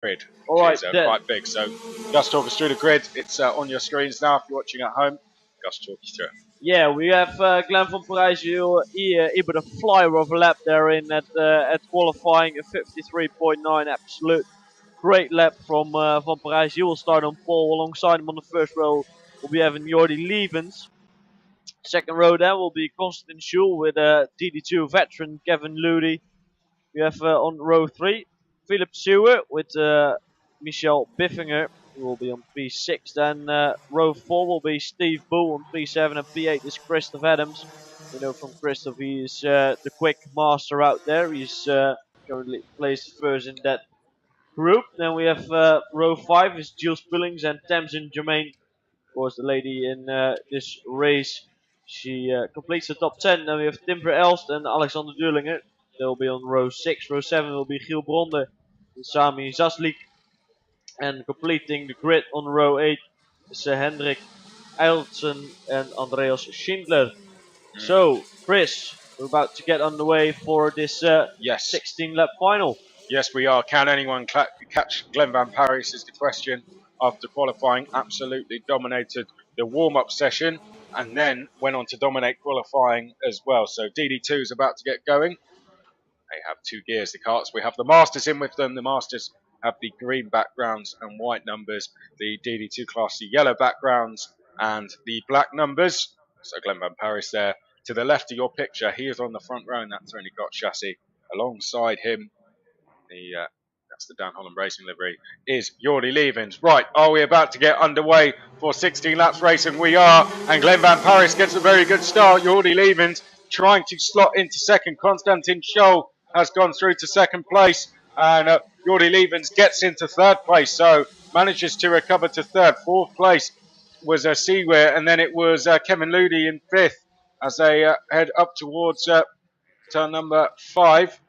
grid, All right, which is quite big. So Gus, talk us through the grid. It's on your screens now if you're watching at home. Gus, talk you through it. Yeah, we have Glenn van Parijs able to fly over lap there in at qualifying a 53.9 absolute. Great lap from Van Parijs. He will start on pole. Alongside him on the first row will be having Jordi Lievens. Second row then will be Constantin Schul with DD2 veteran Kevin Ludi. We have on row 3 Philip Sewer with Michel Biffinger. He will be on P6. Then row 4 will be Steve Bull on P7, and P8 is Christoph Adams. We know from Christoph he is the quick master out there. He's currently placed first in that group. Then we have row 5 is Jules Pullings and Tamsin Germain. Of course, the lady in this race. She completes the top 10. Then we have Timber Elst and Alexander Durlinger. They'll be on row 6. Row 7 will be Giel Bronde and Sami Zaslik. And completing the grid on row 8 is Hendrik Eilsen and Andreas Schindler. So, Chris, we're about to get underway for this 16-lap final. Yes, we are. Can anyone catch Glenn van Parijs is the question. After qualifying, absolutely dominated the warm-up session and then went on to dominate qualifying as well. So DD2 is about to get going. They have 2 gears, the karts. We have the Masters in with them. The Masters have the green backgrounds and white numbers. The DD2 class, the yellow backgrounds and the black numbers. So Glenn van Parijs there. To the left of your picture, he is on the front row in that Tony Gott chassis. Alongside him, that's the Dan Holland Racing livery, is Jordi Lievens. Right, are we about to get underway for 16 laps racing? We are, and Glenn van Parijs gets a very good start. Jordi Lievens trying to slot into second. Constantin Scholl has gone through to second place, and Jordi Lievens gets into third place, so manages to recover to third. Fourth place was Seaware, and then it was Kevin Ludi in fifth as they head up towards turn number 5.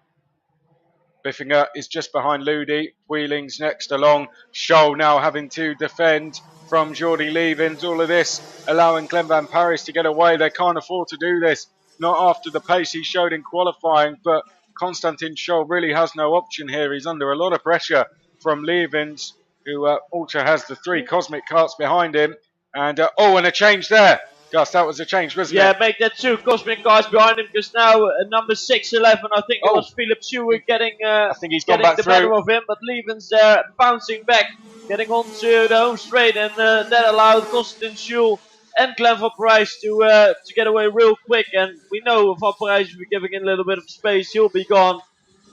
Biffinger is just behind Ludi. Wheeling's next along. Scholl now having to defend from Jordi Lievens. All of this allowing Glenn van Parijs to get away. They can't afford to do this. Not after the pace he showed in qualifying, but Constantin Scholl really has no option here. He's under a lot of pressure from Lievens, who also has the 3 Cosmic carts behind him. And and a change there. Gus, that was a change, wasn't it? Yeah, make that 2 Cosmic cars behind him, because now number 611, I think it was Philip Sewer getting I think he's gone back the through. better of him, but Lievens there bouncing back, getting onto the home straight, and that allowed Constantin Schul and Glenn van Parijs to get away real quick. And we know Van Parijs will be giving in a little bit of space, he'll be gone.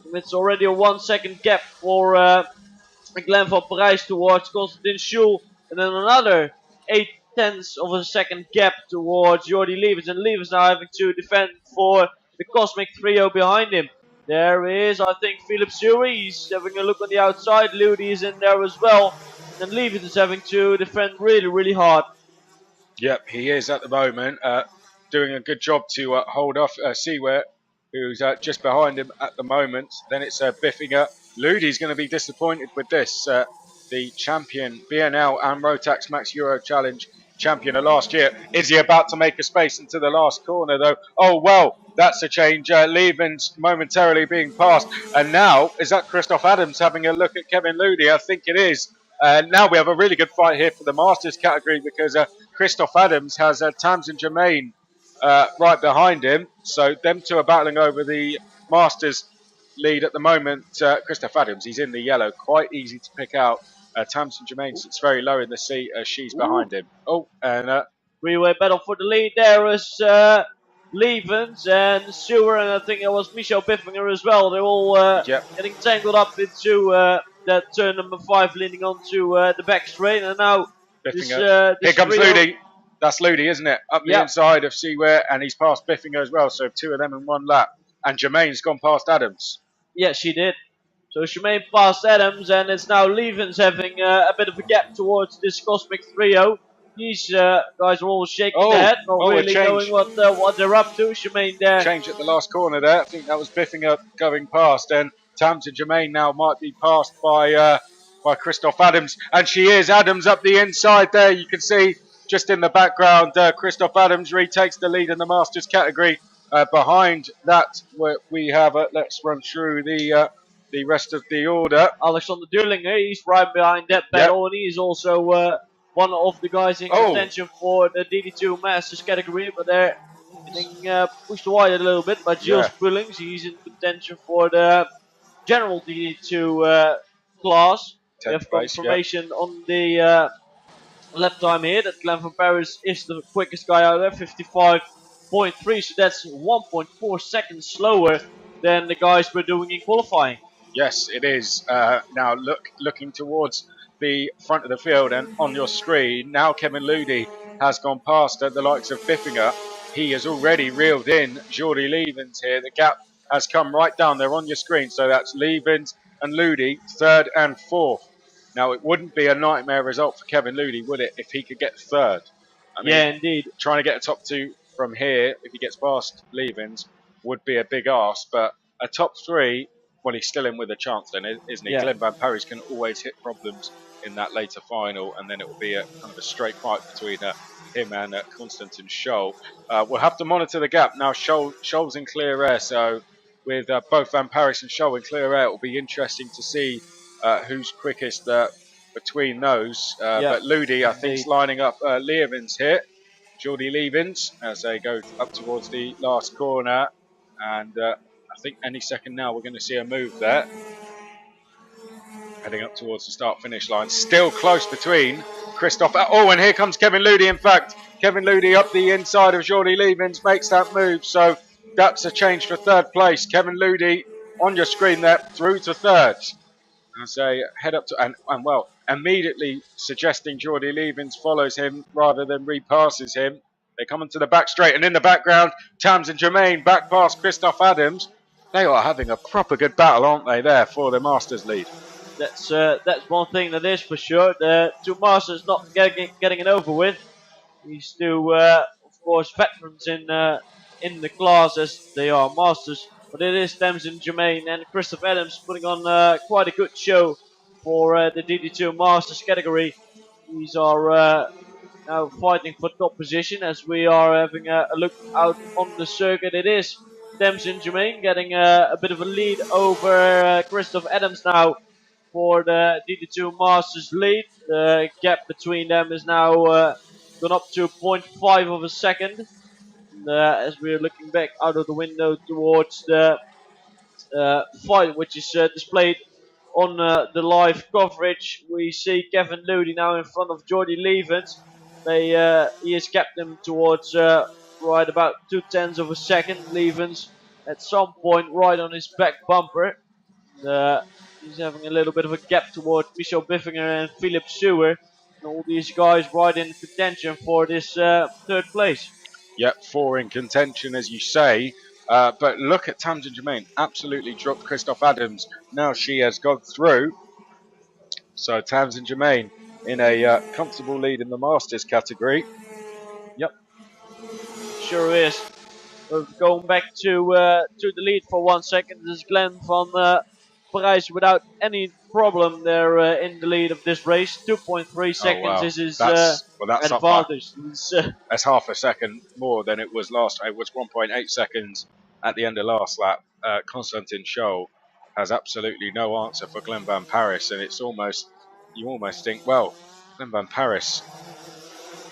And it's already a 1 second gap for Glenn van Parijs towards Constantin Schul, and then another 0.8 of a second gap towards Jordi Lievens, and Lievens now having to defend for the Cosmic trio behind him. There is, I think, Philip Suri. He's having a look on the outside. Ludi is in there as well, and Lievens is having to defend really, really hard. Yep, he is at the moment, doing a good job to hold off Seaware, who's just behind him at the moment. Then it's Biffinger. Ludi's going to be disappointed with this. The champion, BNL and Rotax Max Euro Challenge champion of last year. Is he about to make a space into the last corner, though? Oh, well, that's a change. Lievens momentarily being passed. And now, is that Christoph Adams having a look at Kevin Ludi? I think it is. Now we have a really good fight here for the Masters category, because Christoph Adams has Tamsin Germain right behind him. So them two are battling over the Masters lead at the moment. Christoph Adams, he's in the yellow. Quite easy to pick out. Tamsin Germain sits very low in the seat as she's behind him. And three-way battle for the lead. There is Lievens and Sewer, and I think it was Michel Biffinger as well. They're all getting tangled up into that turn number 5, leading onto the back straight. And now Biffinger. Here comes Ludi. That's Ludi, isn't it? Up the inside of Seaware, and he's past Biffinger as well. So 2 of them in 1 lap. And Germain's gone past Adams. Yeah, she did. So Germain passed Adams, and it's now Lievens having a bit of a gap towards this Cosmic trio. These guys are all shaking their head, not really knowing what they're up to. Germain there. Change at the last corner there. I think that was Biffinger going past, and Tamsin Germain now might be passed by Christoph Adams, and she is. Adams up the inside there. You can see just in the background, Christoph Adams retakes the lead in the Masters category. Behind that, we have let's run through the the rest of the order. Alexander Durlinger, he's right behind that pedal, and he's also one of the guys in contention for the DD2 Masters category, but they're getting pushed wide a little bit by Gilles Pullings. He's in contention for the general DD2 class. We have confirmation on the lap time here that Glenn van Paris is the quickest guy out there, 55.3, so that's 1.4 seconds slower than the guys we're doing in qualifying. Yes, it is. Now looking towards the front of the field, and on your screen now Kevin Ludi has gone past the likes of Biffinger. He has already reeled in Jordi Lievens here. The gap has come right down there on your screen, so that's Lievens and Ludi, third and fourth. Now, it wouldn't be a nightmare result for Kevin Ludi, would it, if he could get third? I mean, yeah, indeed. Trying to get a top two from here, if he gets past Lievens, would be a big ask. But a top three, well, he's still in with a chance then, isn't he? Yeah. Glenn van Paris can always hit problems in that later final, and then it will be a kind of a straight fight between him and Konstantin Scholl. We'll have to monitor the gap. Now, Scholl's in clear air, so with both Van Paris and Scholl in clear air, it will be interesting to see who's quickest between those. But Ludi, I think, is lining up Lievens here. Jordi Lievens as they go up towards the last corner. And I think any second now we're going to see a move there. Heading up towards the start-finish line. Still close between Christoph. Oh, and here comes Kevin Ludi. In fact, Kevin Ludi up the inside of Jordi Lievens makes that move. So that's a change for third place. Kevin Ludi on your screen there through to third. As they head up to, and well, immediately suggesting Jordi Lievens follows him rather than repasses him. They come into the back straight, and in the background, Tams and Jermaine back past Christoph Adams. They are having a proper good battle, aren't they, there for the Masters lead? That's one thing that is for sure. The two Masters not getting it over with. These two, of course, veterans in the class as they are Masters. But it is Thames and Jermaine and Christoph Adams putting on quite a good show for the DD2 Masters category. These are now fighting for top position as we are having a look out on the circuit. It is Thames and Jermaine getting a bit of a lead over Christoph Adams now for the DD2 Masters lead. The gap between them is now gone up to 0.5 of a second. As we're looking back out of the window towards the fight, which is displayed on the live coverage, we see Kevin Ludi now in front of Jordi Lievens. He has kept him towards right about 0.2 of a second. Lievens at some point right on his back bumper. He's having a little bit of a gap towards Michel Biffinger and Philip Sewer. And all these guys right in contention for this third place. Yep, four in contention, as you say. But look at Tams and Jermaine. Absolutely dropped Christoph Adams. Now she has gone through. So Tams and Jermaine in a comfortable lead in the Masters category. Yep, sure is. We're going back to the lead for 1 second. This is Glenn van Parijs without any problem there in the lead of this race. 2.3 seconds is his advantage. That's half a second more than it was last. It was 1.8 seconds at the end of last lap. Konstantin Scholl has absolutely no answer for Glenn van Parijs, and it's almost, you almost think, well, Glenn van Parijs,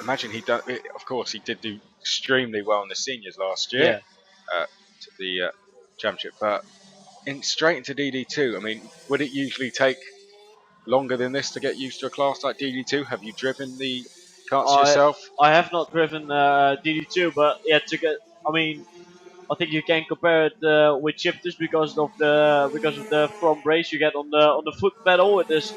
imagine he done. Of course, he did do extremely well in the seniors last year, to the championship, but straight into DD2. I mean, would it usually take longer than this to get used to a class like DD2? Have you driven the karts yourself? I have not driven DD2, but yeah, I mean, I think you can compare it with shifters because of the front brace you get on the foot pedal. It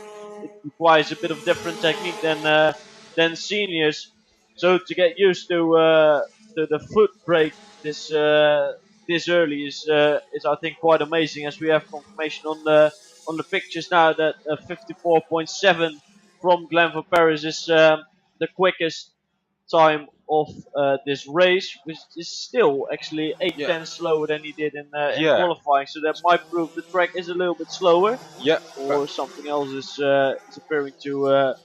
requires a bit of different technique than seniors. So to get used to the foot brake this early is I think quite amazing, as we have confirmation on the pictures now that 54.7 from Glenn van Parijs is the quickest time of this race, which is still actually 8 tenths slower than he did in qualifying. So that might prove the track is a little bit slower, or something else is appearing to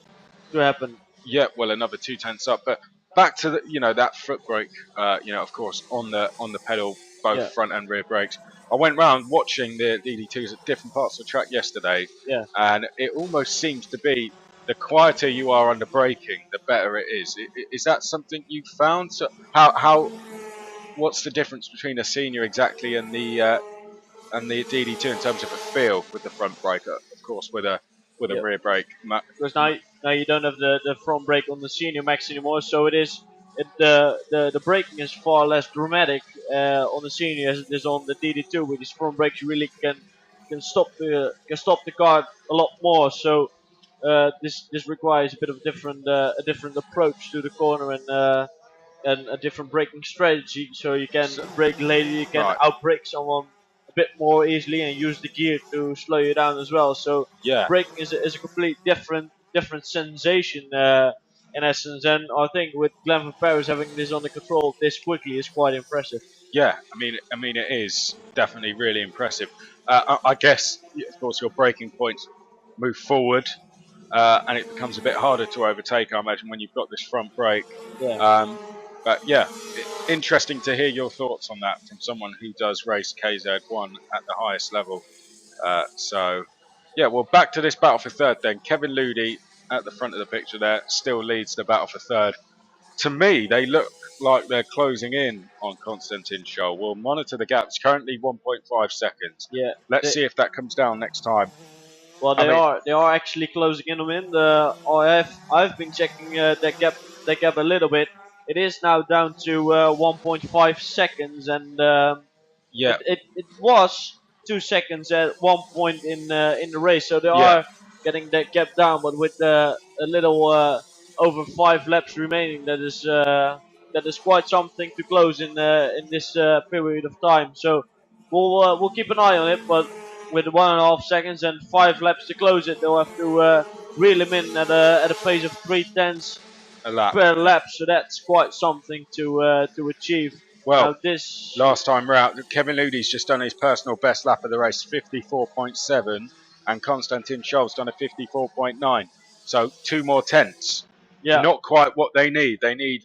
happen. Yeah, well, another 2 tenths up, but back to that foot brake. Of course, on the pedal, both front and rear brakes I went round watching the DD2s at different parts of the track yesterday, Yeah. and it almost seems to be the quieter you are under braking, the better it is. Is that something you found? So what's the difference between a senior exactly and the DD2 in terms of a feel with the front brake? Of course, with a Yeah. rear brake. Because now you don't have the front brake on the senior max anymore, so the braking is far less dramatic on the senior as it is on the DD2. With these front brakes, you really can stop the car a lot more. So this requires a bit of a different approach to the corner and a different braking strategy. So you can So, brake later, you can right. outbrake someone a bit more easily and use the gear to slow you down as well. So Yeah. braking is a complete different sensation in essence. And I think with Glenn Van Paris having this under control this quickly is quite impressive. Yeah, I mean, it is definitely really impressive. I guess, of course, your braking points move forward, and it becomes a bit harder to overtake, I imagine, when you've got this front brake. Yeah. Um, but yeah, interesting to hear your thoughts on that from someone who does race KZ1 at the highest level. So, yeah, well, back to this battle for third then. Kevin Ludi at the front of the picture there still leads the battle for third. To me, they look like they're closing in on Konstantin Scholl. We'll monitor the gaps. Currently 1.5 seconds. Yeah. Let's see if that comes down next time. Well, I mean, they are actually closing in on him. I've been checking that gap a little bit. It is now down to 1.5 seconds, and yeah, it was 2 seconds at one point in the race. So they yeah, are getting that gap down, but with a little over 5 laps remaining, that is quite something to close in this period of time. So we'll keep an eye on it, but with 1.5 seconds and 5 laps to close it, they'll have to reel him in at a pace of 3/10 a lap. per lap. So that's quite something to achieve. Now Well, this, last time round, Kevin Ludi's just done his personal best lap of the race, 54.7, and Konstantin Scholl's done a 54.9. So 2 more tenths. yeah, Not quite what they need. They need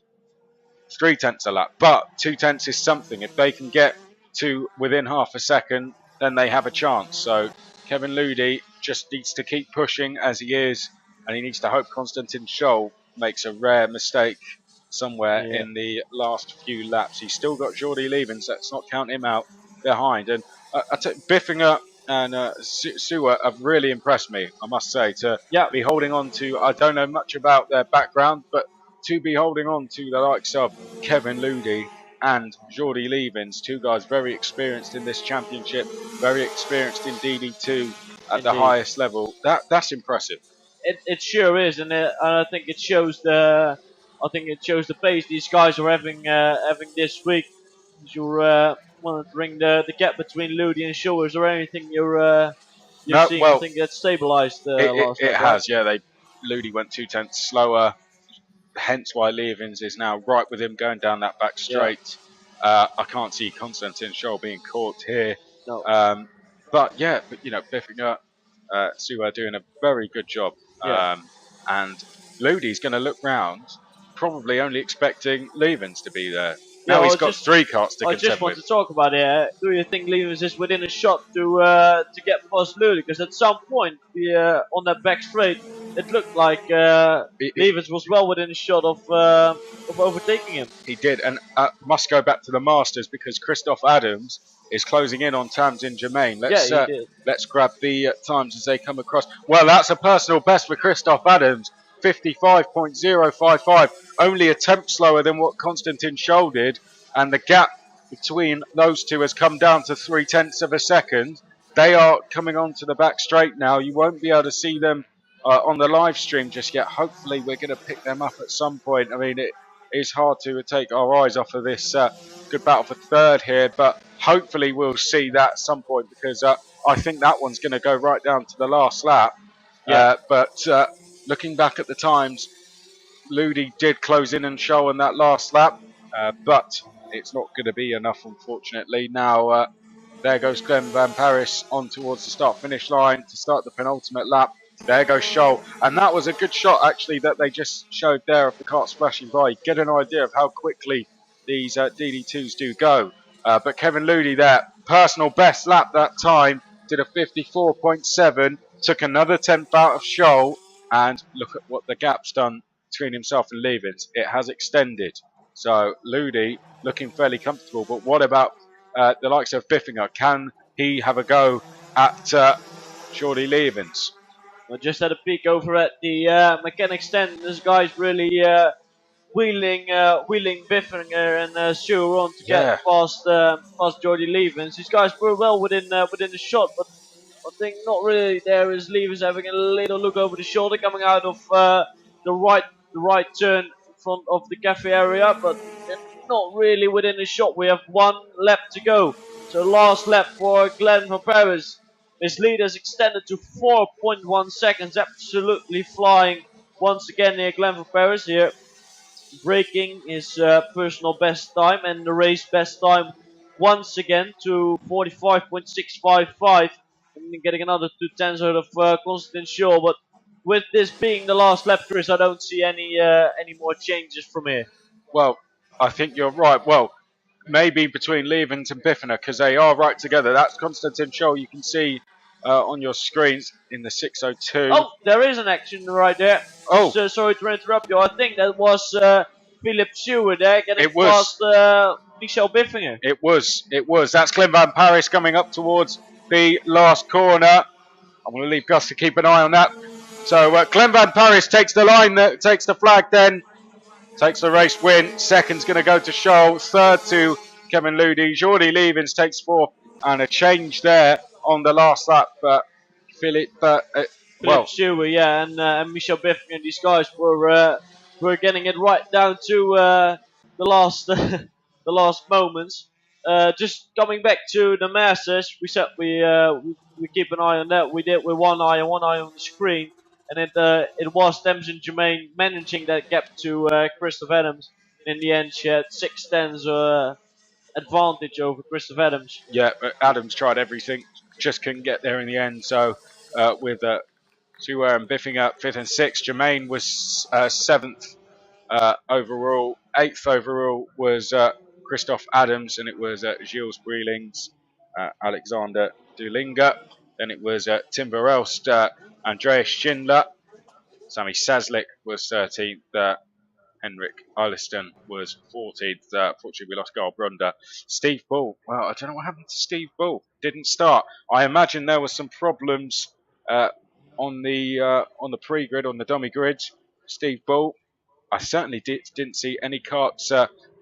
3 tenths a lap, but 2 tenths is something. If they can get to within half a second, then they have a chance. So Kevin Ludi just needs to keep pushing as he is, and he needs to hope Konstantin Scholl makes a rare mistake somewhere yeah, in the last few laps. He's still got Jordi Levens, let's not count him out behind. And Biffinger and Sewer have really impressed me, I must say, to yeah. be holding on to. I don't know much about their background, but to be holding on to the likes of Kevin Ludi and Jordi Levens, two guys very experienced in this championship, very experienced in DD2 at the Indeed. highest level. That's impressive. It sure is, and I think it shows the pace these guys are having this week. You're monitoring the gap between Ludi and Shaw. Is there anything you're No, seeing? I well, think that's stabilized last it lap, right? has, yeah. Ludi went 2 tenths slower, hence why Levens is now right with him going down that back Yeah. straight. I can't see Konstantin Scholl being caught here. No. But yeah, Biffinger, Suwa doing a very good job. Yeah. And Ludi's going to look round, probably only expecting Levens to be there. Yeah. Now he's got 3 carts to I just contend want with. to talk about it. Do you think Levens is within a shot to get past Ludi? Because at some point, on that back straight, it looked like Levens was well within a shot of overtaking him. He did, and must go back to the Masters because Christoph Adams is closing in on Tamsin Germain. Yeah, he did. Let's grab the times as they come across. Well, that's a personal best for Christoph Adams, 55.055, only a tenth slower than what Konstantin Scholl did, and the gap between those two has come down to 3 tenths of a second. They are coming onto the back straight now. You won't be able to see them on the live stream just yet. Hopefully, we're going to pick them up at some point. I mean, it is hard to take our eyes off of this good battle for third here, but hopefully we'll see that at some point because I think that one's going to go right down to the last lap. Yeah. But looking back at the times, Ludi did close in and show on that last lap, but it's not going to be enough, unfortunately. Now, there goes Glenn Van Paris on towards the start-finish line to start the penultimate lap. There goes Scholl. And that was a good shot, actually, that they just showed there of the cart splashing by. Get an idea of how quickly these DD2s do go. But Kevin Ludi there, personal best lap that time, did a 54.7, took another 10th out of Scholl, and look at what the gap's done between himself and Lievens. It has extended. So Ludi looking fairly comfortable, but what about the likes of Biffinger? Can he have a go at Jordy Lievens? I just had a peek over at the mechanic stand. This guy's really wheeling Biffinger and Stewart on to get past Jordy Lievens. These guys were well within the shot, but I think not really there is Lievens having a little look over the shoulder coming out of the right turn in front of the cafe area, but they're not really within the shot. We have one lap to go. So last lap for Glenn van Paris. His lead has extended to 4.1 seconds. Absolutely flying once again here, Glenn van Paris here, breaking his personal best time and the race best time once again to 45.655, and getting another 2/10 out of Constantine Scholl. But with this being the last lap, Chris, I don't see any more changes from here. Well, I think you're right. Well, maybe between Lievens and Biffinger, because they are right together. That's Constantine Scholl. You can see on your screens in the 6:02. Oh, there is an action right there. Oh, sorry to interrupt you. I think that was Philip Stewart there getting past Michel Biffinger. It was. That's Glenn van Paris coming up towards the last corner. I'm going to leave Gus to keep an eye on that. So Glenn van Paris takes the line, takes the flag then, takes the race win. Second's going to go to Scholl, third to Kevin Ludi. Jordy Lievens takes fourth, and a change there on the last lap. But Philip Stewart, yeah, and Michel Biffinger, these guys were getting it right down to the last the last moments. Just coming back to the Masters, we said we keep an eye on that. We did with one eye on the screen, and it was Tamsin Germain managing that gap to Christoph Adams. In the end, she had 6/10 advantage over Christoph Adams. Yeah, but Adams tried everything, just couldn't get there in the end. So with Stewart and Biffinger 5th and 6th, Germain was 7th overall. 8th overall was Christoph Adams, and it was Gilles Brielings, Alexander Dulinger. Then it was Tim Verelst, Andreas Schindler. Sami Saslik was 13th. Henrik Eiliston was 14th. Fortunately, we lost Carl Brunder. Steve Bull. Well, I don't know what happened to Steve Bull. Didn't start. I imagine there were some problems on the pre-grid, on the dummy grid. Steve Bull. I certainly didn't see any karts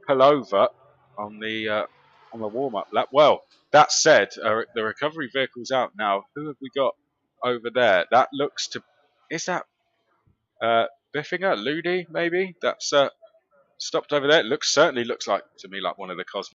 pull over on the warm-up lap. Well, that said, the recovery vehicle's out now. Who have we got over there? That looks to... Is that Biffinger? Ludi, maybe? That's stopped over there. It certainly looks like to me like one of the Cosmos.